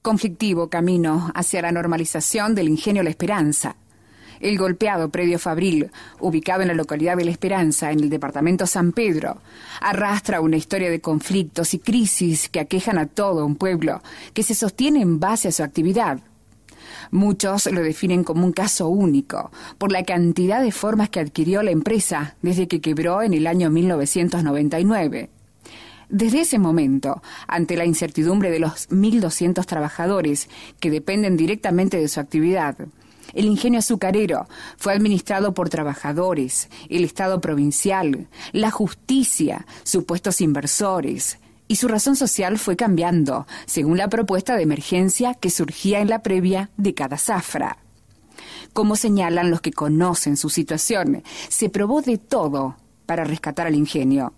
conflictivo camino hacia la normalización del ingenio La Esperanza. El golpeado predio Fabril, ubicado en la localidad de La Esperanza, en el departamento San Pedro, arrastra una historia de conflictos y crisis que aquejan a todo un pueblo que se sostiene en base a su actividad. Muchos lo definen como un caso único, por la cantidad de formas que adquirió la empresa desde que quebró en el año 1999. Desde ese momento, ante la incertidumbre de los 1.200 trabajadores que dependen directamente de su actividad, el ingenio azucarero fue administrado por trabajadores, el Estado provincial, la justicia, supuestos inversores, y su razón social fue cambiando según la propuesta de emergencia que surgía en la previa de cada zafra. Como señalan los que conocen su situación, se probó de todo para rescatar al ingenio.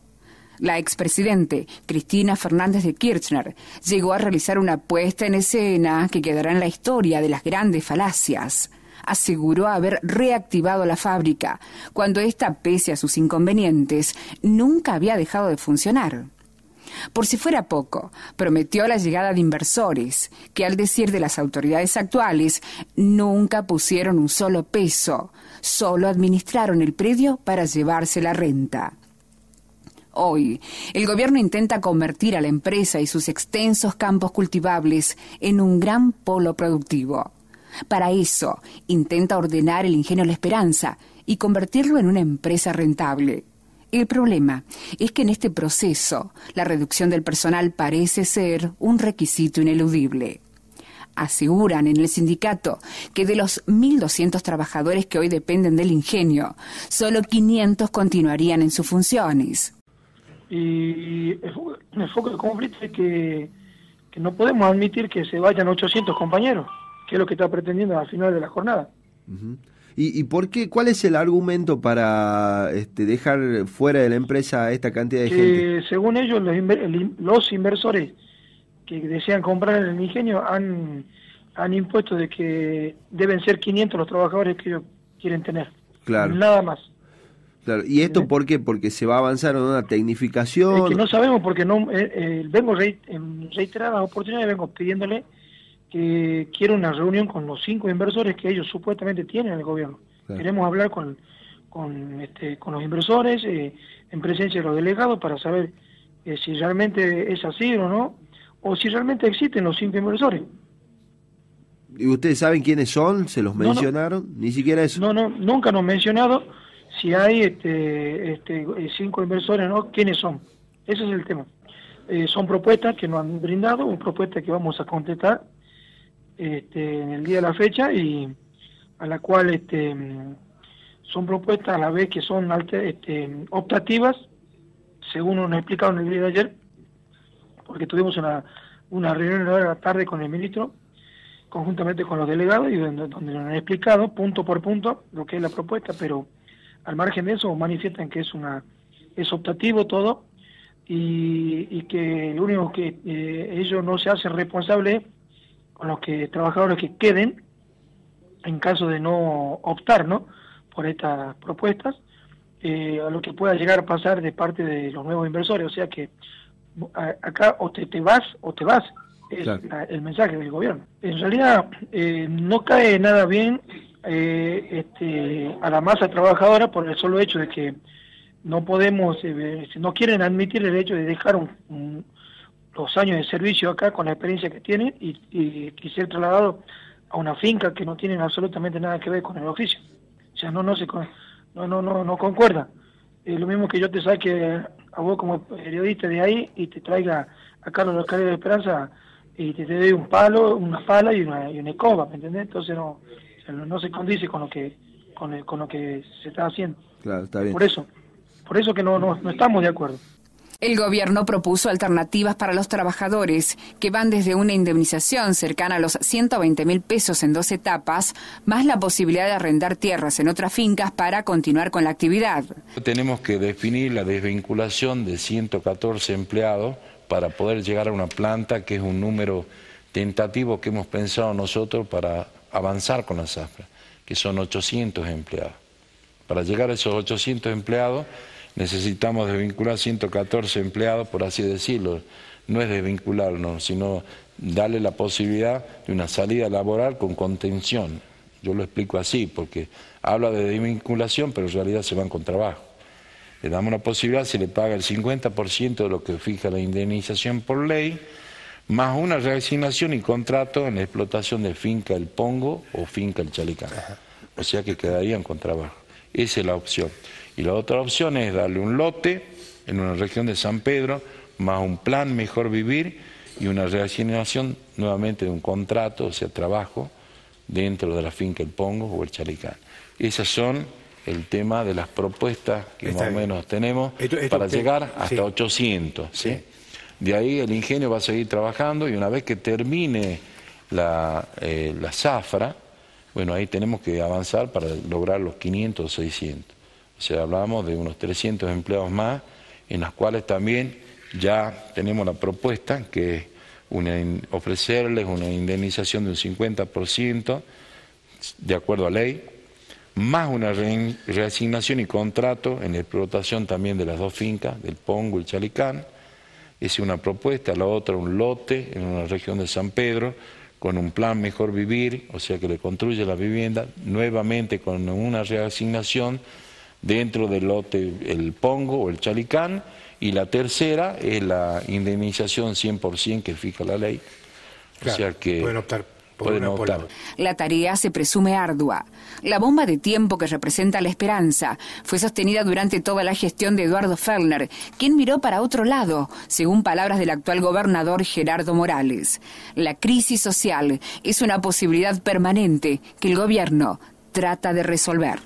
La expresidente Cristina Fernández de Kirchner llegó a realizar una puesta en escena que quedará en la historia de las grandes falacias. Aseguró haber reactivado la fábrica, cuando ésta, pese a sus inconvenientes, nunca había dejado de funcionar. Por si fuera poco, prometió la llegada de inversores, que al decir de las autoridades actuales, nunca pusieron un solo peso, solo administraron el predio para llevarse la renta. Hoy, el gobierno intenta convertir a la empresa y sus extensos campos cultivables en un gran polo productivo. Para eso, intenta ordenar el ingenio La Esperanza y convertirlo en una empresa rentable. El problema es que en este proceso, la reducción del personal parece ser un requisito ineludible. Aseguran en el sindicato que de los 1.200 trabajadores que hoy dependen del ingenio, solo 500 continuarían en sus funciones. Y el foco del conflicto es que no podemos admitir que se vayan 800 compañeros, que es lo que está pretendiendo al final de la jornada. Uh-huh. ¿Y por qué? ¿Cuál es el argumento para dejar fuera de la empresa a esta cantidad de gente? Según ellos, los inversores que desean comprar el ingenio han impuesto de que deben ser 500 los trabajadores que ellos quieren tener. Claro. Nada más. Claro. ¿Y esto por qué? ¿Porque se va a avanzar en una tecnificación? Es que no sabemos, porque en reiteradas oportunidades vengo pidiéndole que quiero una reunión con los 5 inversores que ellos supuestamente tienen en el gobierno. Claro. Queremos hablar con los inversores, en presencia de los delegados, para saber si realmente es así o no, o si realmente existen los 5 inversores. ¿Y ustedes saben quiénes son? ¿Se los mencionaron? No. Ni siquiera eso. No, nunca nos han mencionado si hay 5 inversores, ¿no? ¿Quiénes son? Ese es el tema. Son propuestas que nos han brindado, propuestas que vamos a contestar en el día de la fecha, y a la cual son propuestas a la vez que son optativas, según nos explicaron el día de ayer, porque tuvimos una reunión a la tarde con el ministro, conjuntamente con los delegados, y donde nos han explicado punto por punto lo que es la propuesta, pero al margen de eso manifiestan que es optativo todo, y que lo único que ellos no se hacen responsables con los trabajadores que queden en caso de no optar, ¿no?, por estas propuestas, a lo que pueda llegar a pasar de parte de los nuevos inversores. O sea que acá o te vas o te vas, es claro, el mensaje del gobierno. En realidad no cae nada bien a la masa trabajadora por el solo hecho de que no podemos, no quieren admitir el hecho de dejar los años de servicio acá con la experiencia que tienen y ser trasladado a una finca que no tienen absolutamente nada que ver con el oficio. O sea, no concuerda. Lo mismo que yo te saque a vos como periodista de ahí y te traiga a Carlos Loscario de Esperanza y te doy un palo, una pala y una escoba, ¿me entendés? Entonces no se condice con lo que se está haciendo. Claro, está bien. Por eso que no estamos de acuerdo. El gobierno propuso alternativas para los trabajadores, que van desde una indemnización cercana a los 120.000 pesos en 2 etapas, más la posibilidad de arrendar tierras en otras fincas para continuar con la actividad. Tenemos que definir la desvinculación de 114 empleados para poder llegar a una planta que es un número tentativo que hemos pensado nosotros para avanzar con la zafra, que son 800 empleados. Para llegar a esos 800 empleados necesitamos desvincular 114 empleados, por así decirlo. no es desvincularnos, sino darle la posibilidad de una salida laboral con contención. Yo lo explico así, porque habla de desvinculación, pero en realidad se van con trabajo. Le damos la posibilidad, se le paga el 50% de lo que fija la indemnización por ley, más una reasignación y contrato en la explotación de finca El Pongo o finca El Chalicán. O sea que quedarían con trabajo. Esa es la opción. Y la otra opción es darle un lote en una región de San Pedro, más un plan Mejor Vivir y una reasignación nuevamente de un contrato, o sea, trabajo, dentro de la finca El Pongo o El Chalicán. Esas son el tema de las propuestas que más o menos tenemos para llegar hasta 800. ¿sí? De ahí el ingenio va a seguir trabajando y una vez que termine la zafra, bueno, ahí tenemos que avanzar para lograr los 500 o 600. O sea, hablamos de unos 300 empleados más, en las cuales también ya tenemos la propuesta que es ofrecerles una indemnización de un 50% de acuerdo a ley, más una reasignación y contrato en la explotación también de las dos fincas, del Pongo y el Chalicán. Esa es una propuesta. La otra, un lote en una región de San Pedro, con un plan Mejor Vivir, o sea que le construye la vivienda, nuevamente con una reasignación dentro del lote El Pongo o el Chalicán, y la tercera es la indemnización 100% que fija la ley. Claro, o sea que pueden optar. La tarea se presume ardua. La bomba de tiempo que representa la esperanza fue sostenida durante toda la gestión de Eduardo Fellner, quien miró para otro lado, según palabras del actual gobernador Gerardo Morales. La crisis social es una posibilidad permanente que el gobierno trata de resolver.